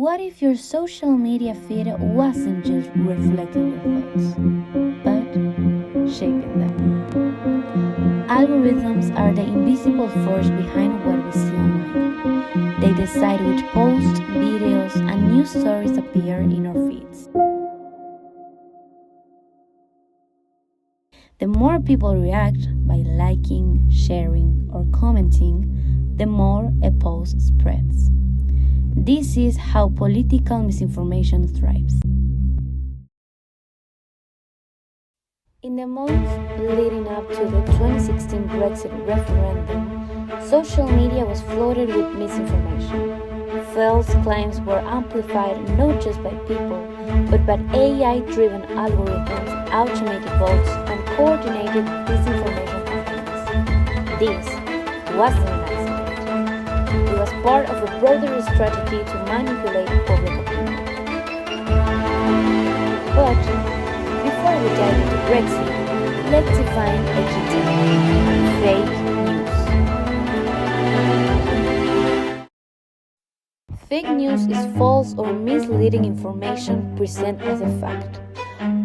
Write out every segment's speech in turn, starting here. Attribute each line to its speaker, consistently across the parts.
Speaker 1: What if your social media feed wasn't just reflecting your thoughts, but shaping them? Algorithms are the invisible force behind what we see online. They decide which posts, videos, and news stories appear in our feeds. The more people react by liking, sharing, or commenting, the more a post spreads. This is how political misinformation thrives. In the months leading up to the 2016 Brexit referendum, social media was flooded with misinformation. False claims were amplified not just by people, but by AI-driven algorithms, automated votes, and coordinated disinformation campaigns. This wasn't an accident. It was part of a broader strategy to manipulate public opinion. But before we dive into Brexit, let's define a key term: fake news. Fake news is false or misleading information presented as a fact,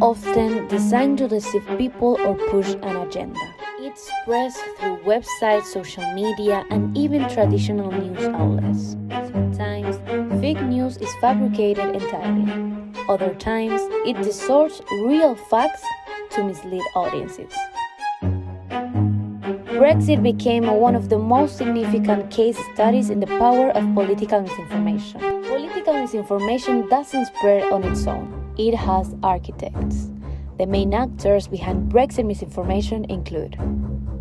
Speaker 1: often designed to deceive people or push an agenda. It spreads through websites, social media, and even traditional news outlets. Sometimes, fake news is fabricated entirely. Other times, it distorts real facts to mislead audiences. Brexit became one of the most significant case studies in the power of political misinformation. Political misinformation doesn't spread on its own. It has architects. The main actors behind Brexit misinformation include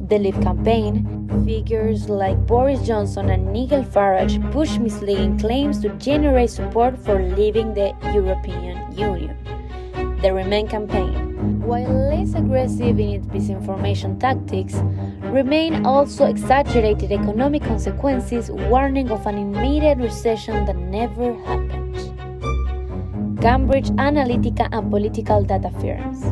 Speaker 1: the Leave campaign. Figures like Boris Johnson and Nigel Farage push misleading claims to generate support for leaving the European Union. The Remain campaign, while less aggressive in its misinformation tactics, Remain also exaggerated economic consequences, warning of an immediate recession that never happened. Cambridge Analytica and political data firms.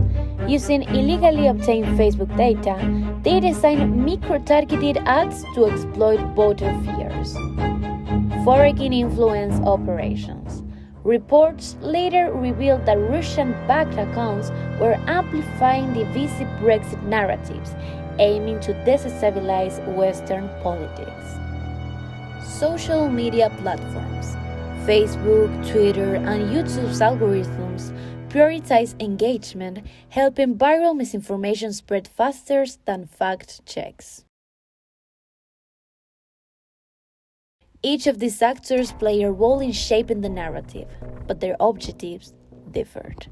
Speaker 1: Using illegally obtained Facebook data, they designed micro-targeted ads to exploit voter fears. Foreign influence operations. Reports later revealed that Russian-backed accounts were amplifying divisive Brexit narratives, aiming to destabilize Western politics. Social media platforms. Facebook, Twitter, and YouTube's algorithms prioritize engagement, helping viral misinformation spread faster than fact checks. Each of these actors play a role in shaping the narrative, but their objectives differed.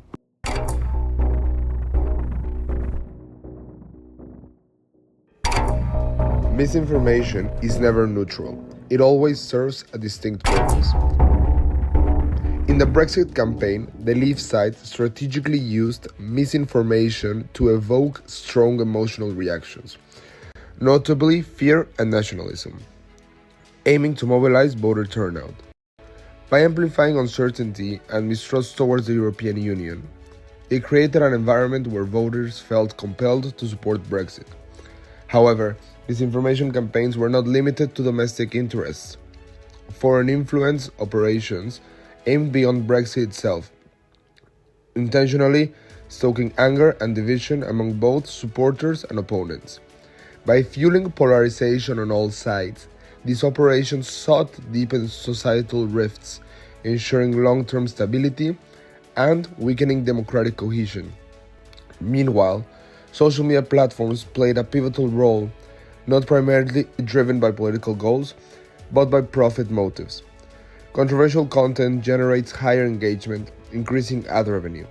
Speaker 2: Misinformation is never neutral. It always serves a distinct purpose. In the Brexit campaign, the Leave side strategically used misinformation to evoke strong emotional reactions, notably fear and nationalism, aiming to mobilize voter turnout. By amplifying uncertainty and mistrust towards the European Union, it created an environment where voters felt compelled to support Brexit. However, disinformation campaigns were not limited to domestic interests. Foreign influence operations aimed beyond Brexit itself, intentionally stoking anger and division among both supporters and opponents. By fueling polarization on all sides, these operations sought to deepen societal rifts, ensuring long-term stability and weakening democratic cohesion. Meanwhile, social media platforms played a pivotal role, not primarily driven by political goals, but by profit motives. Controversial content generates higher engagement, increasing ad revenue.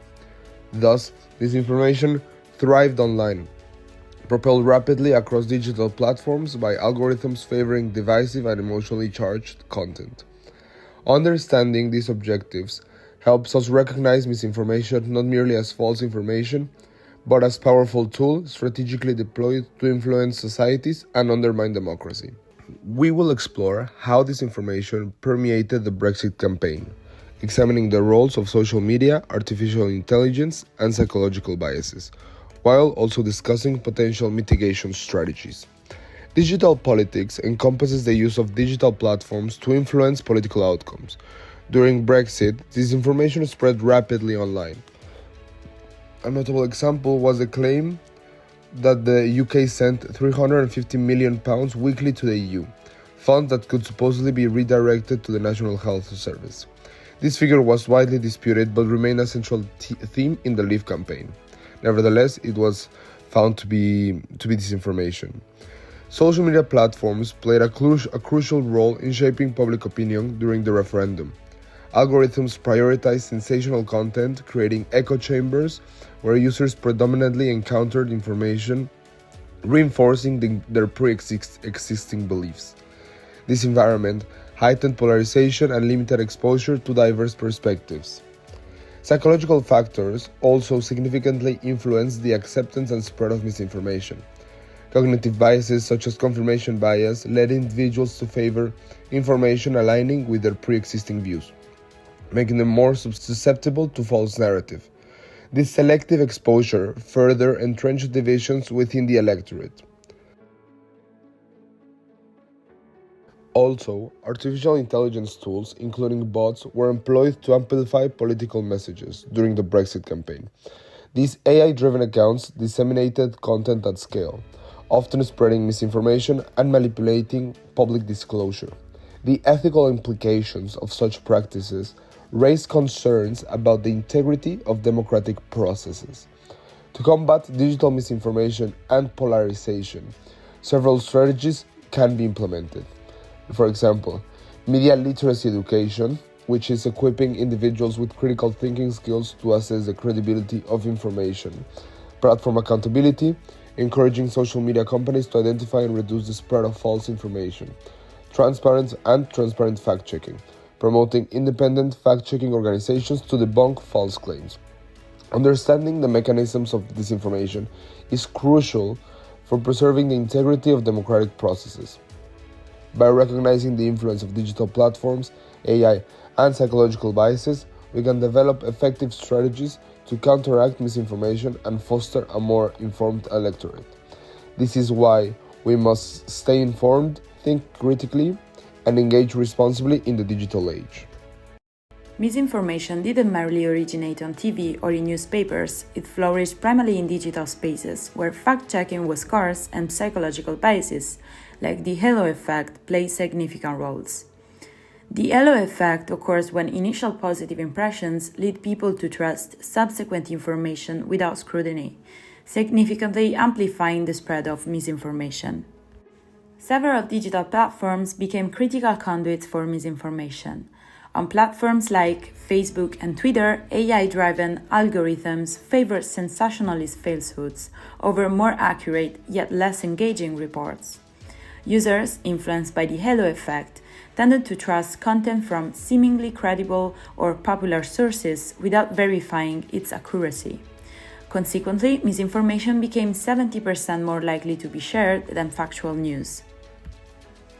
Speaker 2: Thus, disinformation thrived online, propelled rapidly across digital platforms by algorithms favoring divisive and emotionally charged content. Understanding these objectives helps us recognize misinformation not merely as false information, but as a powerful tool strategically deployed to influence societies and undermine democracy. We will explore how this information permeated the Brexit campaign, examining the roles of social media, artificial intelligence, and psychological biases, while also discussing potential mitigation strategies. Digital politics encompasses the use of digital platforms to influence political outcomes. During Brexit, disinformation spread rapidly online. A notable example was the claim that the UK sent £350 million weekly to the EU, funds that could supposedly be redirected to the National Health Service. This figure was widely disputed but remained a central theme in the Leave campaign. Nevertheless, it was found to be disinformation. Social media platforms played a crucial role in shaping public opinion during the referendum. Algorithms prioritized sensational content, creating echo chambers where users predominantly encountered information reinforcing their pre-existing beliefs. This environment heightened polarization and limited exposure to diverse perspectives. Psychological factors also significantly influenced the acceptance and spread of misinformation. Cognitive biases such as confirmation bias led individuals to favor information aligning with their pre-existing views, making them more susceptible to false narrative. This selective exposure further entrenched divisions within the electorate. Also, artificial intelligence tools, including bots, were employed to amplify political messages during the Brexit campaign. These AI-driven accounts disseminated content at scale, often spreading misinformation and manipulating public disclosure. The ethical implications of such practices raised concerns about the integrity of democratic processes. To combat digital misinformation and polarization, several strategies can be implemented. For example, media literacy education, which is equipping individuals with critical thinking skills to assess the credibility of information. Platform accountability, encouraging social media companies to identify and reduce the spread of false information. Transparent fact-checking, promoting independent fact-checking organizations to debunk false claims. Understanding the mechanisms of disinformation is crucial for preserving the integrity of democratic processes. By recognizing the influence of digital platforms, AI, and psychological biases, we can develop effective strategies to counteract misinformation and foster a more informed electorate. This is why we must stay informed, think critically, and engage responsibly in the digital age.
Speaker 3: Misinformation didn't merely originate on TV or in newspapers, it flourished primarily in digital spaces, where fact-checking was scarce and psychological biases, like the halo effect, play significant roles. The halo effect occurs when initial positive impressions lead people to trust subsequent information without scrutiny, significantly amplifying the spread of misinformation. Several digital platforms became critical conduits for misinformation. On platforms like Facebook and Twitter, AI-driven algorithms favor sensationalist falsehoods over more accurate yet less engaging reports. Users, influenced by the halo effect, tended to trust content from seemingly credible or popular sources without verifying its accuracy. Consequently, misinformation became 70% more likely to be shared than factual news.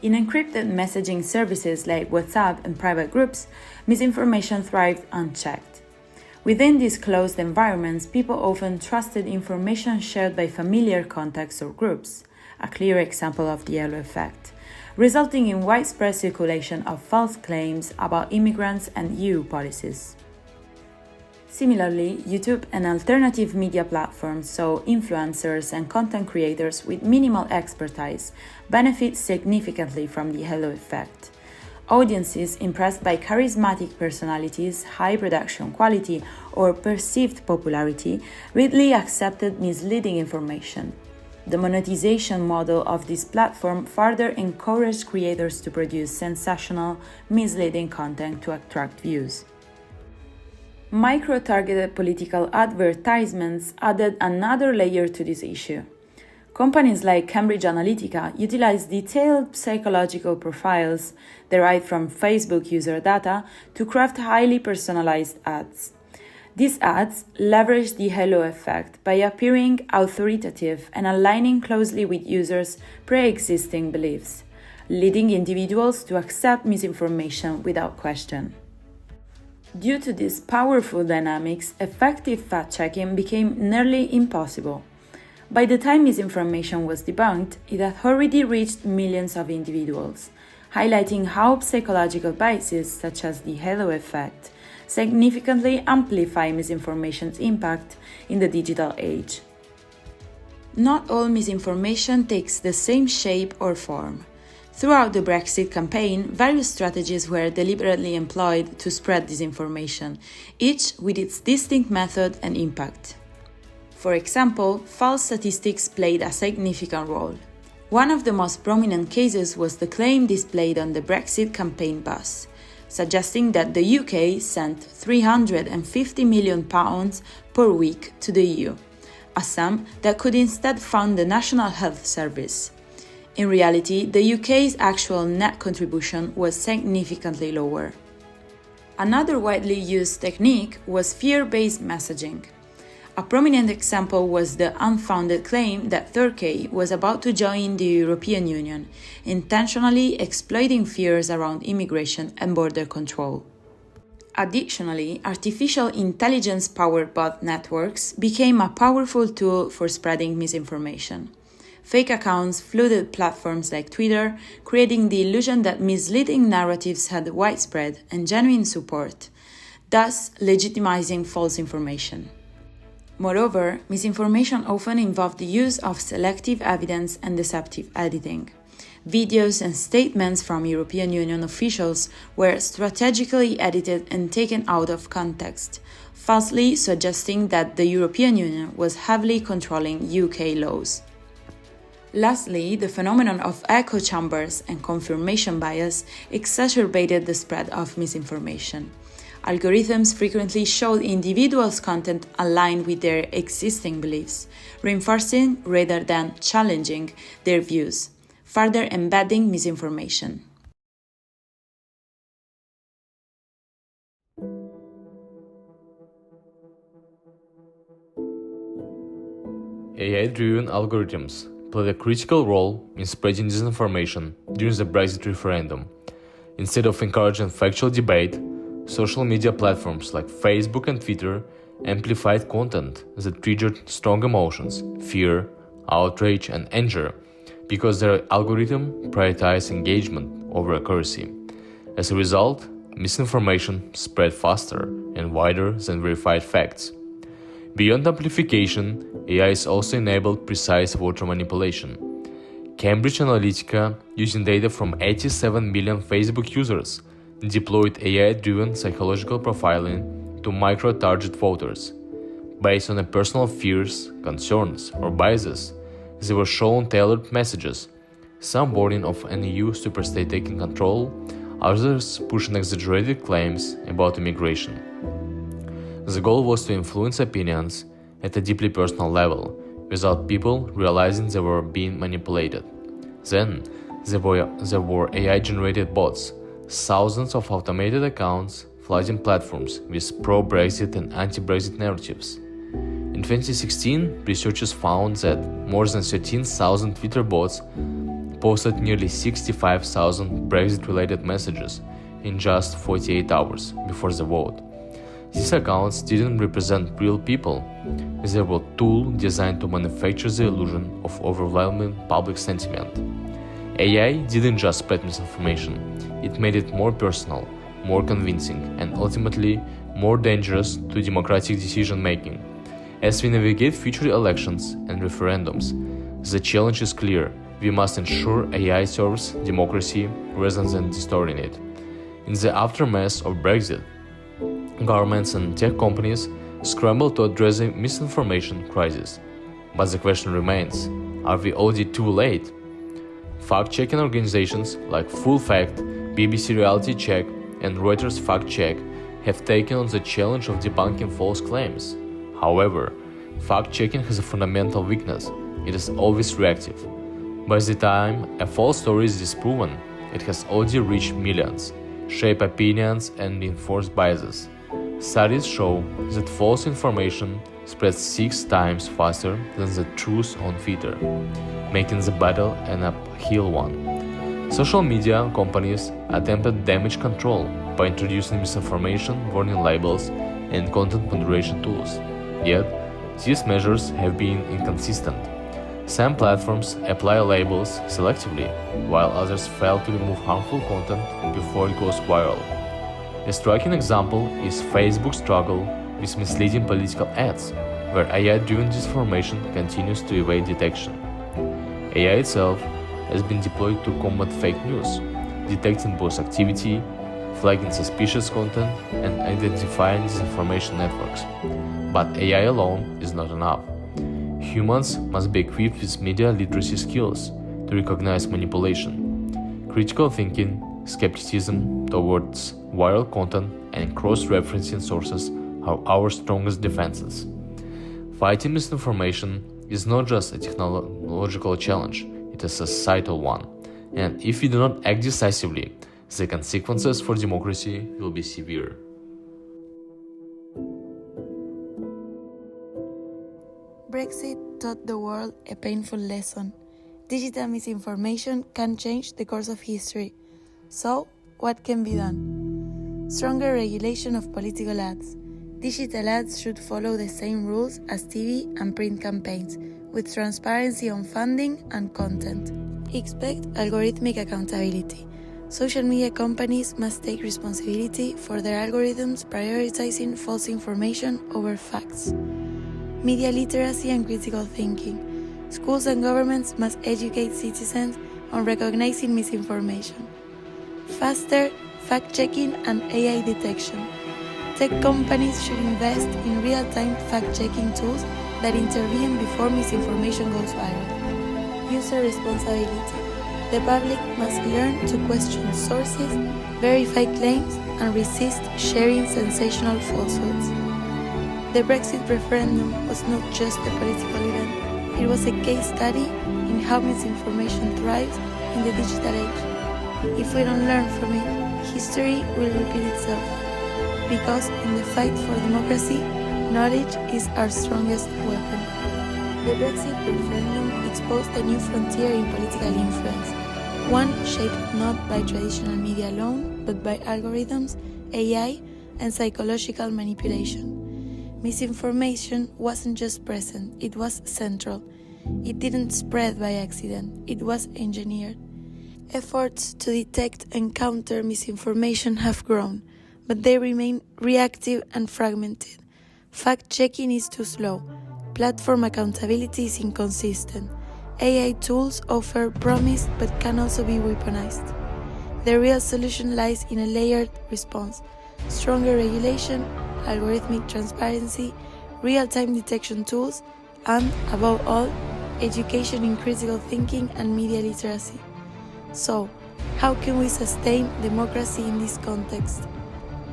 Speaker 3: In encrypted messaging services like WhatsApp and private groups, misinformation thrived unchecked. Within these closed environments, people often trusted information shared by familiar contacts or groups, a clear example of the halo effect, resulting in widespread circulation of false claims about immigrants and EU policies. Similarly, YouTube and alternative media platforms saw influencers and content creators with minimal expertise benefit significantly from the halo effect. Audiences impressed by charismatic personalities, high production quality, or perceived popularity readily accepted misleading information. The monetization model of this platform further encouraged creators to produce sensational, misleading content to attract views. Micro-targeted political advertisements added another layer to this issue. Companies like Cambridge Analytica utilize detailed psychological profiles derived from Facebook user data to craft highly personalized ads. These ads leverage the halo effect by appearing authoritative and aligning closely with users' pre-existing beliefs, leading individuals to accept misinformation without question. Due to these powerful dynamics, effective fact-checking became nearly impossible. By the time misinformation was debunked, it had already reached millions of individuals, highlighting how psychological biases such as the halo effect significantly amplify misinformation's impact in the digital age. Not all misinformation takes the same shape or form. Throughout the Brexit campaign, various strategies were deliberately employed to spread disinformation, each with its distinct method and impact. For example, false statistics played a significant role. One of the most prominent cases was the claim displayed on the Brexit campaign bus, suggesting that the UK sent £350 million per week to the EU, a sum that could instead fund the National Health Service. In reality, the UK's actual net contribution was significantly lower. Another widely used technique was fear-based messaging. A prominent example was the unfounded claim that Turkey was about to join the European Union, intentionally exploiting fears around immigration and border control. Additionally, artificial intelligence-powered bot networks became a powerful tool for spreading misinformation. Fake accounts flooded platforms like Twitter, creating the illusion that misleading narratives had widespread and genuine support, thus legitimizing false information. Moreover, misinformation often involved the use of selective evidence and deceptive editing. Videos and statements from European Union officials were strategically edited and taken out of context, falsely suggesting that the European Union was heavily controlling UK laws. Lastly, the phenomenon of echo chambers and confirmation bias exacerbated the spread of misinformation. Algorithms frequently showed individuals' content aligned with their existing beliefs, reinforcing rather than challenging their views, further embedding misinformation.
Speaker 4: AI-driven algorithms played a critical role in spreading disinformation during the Brexit referendum. Instead of encouraging factual debate, social media platforms like Facebook and Twitter amplified content that triggered strong emotions, fear, outrage, and anger, because their algorithm prioritized engagement over accuracy. As a result, misinformation spread faster and wider than verified facts. Beyond amplification, AI has also enabled precise voter manipulation. Cambridge Analytica, using data from 87 million Facebook users, deployed AI-driven psychological profiling to micro-target voters. Based on their personal fears, concerns, or biases, they were shown tailored messages, some warning of an EU superstate taking control, others pushing exaggerated claims about immigration. The goal was to influence opinions at a deeply personal level, without people realizing they were being manipulated. Then, there were AI-generated bots, thousands of automated accounts flooding platforms with pro-Brexit and anti-Brexit narratives. In 2016, researchers found that more than 13,000 Twitter bots posted nearly 65,000 Brexit-related messages in just 48 hours before the vote. These accounts didn't represent real people. They were a tool designed to manufacture the illusion of overwhelming public sentiment. AI didn't just spread misinformation, it made it more personal, more convincing, and ultimately more dangerous to democratic decision-making. As we navigate future elections and referendums, the challenge is clear. We must ensure AI serves democracy rather than distorting it. In the aftermath of Brexit, governments and tech companies scramble to address the misinformation crisis. But the question remains, are we already too late? Fact-checking organizations like Full Fact, BBC Reality Check, and Reuters Fact Check have taken on the challenge of debunking false claims. However, fact-checking has a fundamental weakness. It is always reactive. By the time a false story is disproven, it has already reached millions, shaped opinions, and reinforced biases. Studies show that false information spreads 6 times faster than the truth on Twitter, making the battle an uphill one. Social media companies attempted damage control by introducing misinformation warning labels and content moderation tools. Yet, these measures have been inconsistent. Some platforms apply labels selectively, while others fail to remove harmful content before it goes viral. A striking example is Facebook's struggle with misleading political ads, where AI-driven disinformation continues to evade detection. AI itself has been deployed to combat fake news, detecting both activity, flagging suspicious content, and identifying disinformation networks. But AI alone is not enough. Humans must be equipped with media literacy skills to recognize manipulation, critical thinking, skepticism towards viral content, and cross-referencing sources are our strongest defenses. Fighting misinformation is not just a technological challenge, it is a societal one. And if we do not act decisively, the consequences for democracy will be severe.
Speaker 3: Brexit taught the world a painful lesson. Digital misinformation can change the course of history. So, what can be done? Stronger regulation of political ads. Digital ads should follow the same rules as TV and print campaigns, with transparency on funding and content. Expect algorithmic accountability. Social media companies must take responsibility for their algorithms prioritizing false information over facts. Media literacy and critical thinking. Schools and governments must educate citizens on recognizing misinformation. Faster fact-checking and AI detection. Tech companies should invest in real-time fact-checking tools that intervene before misinformation goes viral. User responsibility. The public must learn to question sources, verify claims, and resist sharing sensational falsehoods. The Brexit referendum was not just a political event, it was a case study in how misinformation thrives in the digital age. If we don't learn from it, history will repeat itself. Because in the fight for democracy, knowledge is our strongest weapon. The Brexit referendum exposed a new frontier in political influence, one shaped not by traditional media alone, but by algorithms, AI, and psychological manipulation. Misinformation wasn't just present, it was central. It didn't spread by accident, it was engineered. Efforts to detect and counter misinformation have grown, but they remain reactive and fragmented. Fact-checking is too slow. Platform accountability is inconsistent. AI tools offer promise but can also be weaponized. The real solution lies in a layered response, stronger regulation, algorithmic transparency, real-time detection tools, and, above all, education in critical thinking and media literacy. So, how can we sustain democracy in this context?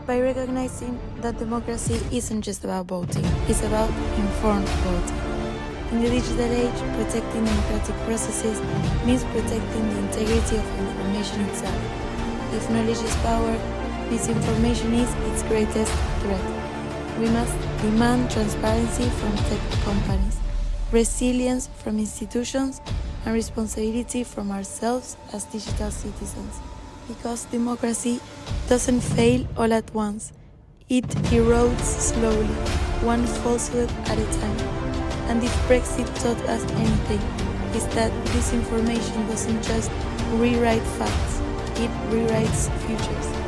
Speaker 3: By recognizing that democracy isn't just about voting, it's about informed voting. In the digital age, protecting democratic processes means protecting the integrity of information itself. If knowledge is power, misinformation is its greatest threat. We must demand transparency from tech companies, resilience from institutions, and responsibility from ourselves as digital citizens. Because democracy doesn't fail all at once. It erodes slowly, one falsehood at a time. And if Brexit taught us anything, it's that disinformation doesn't just rewrite facts, it rewrites futures.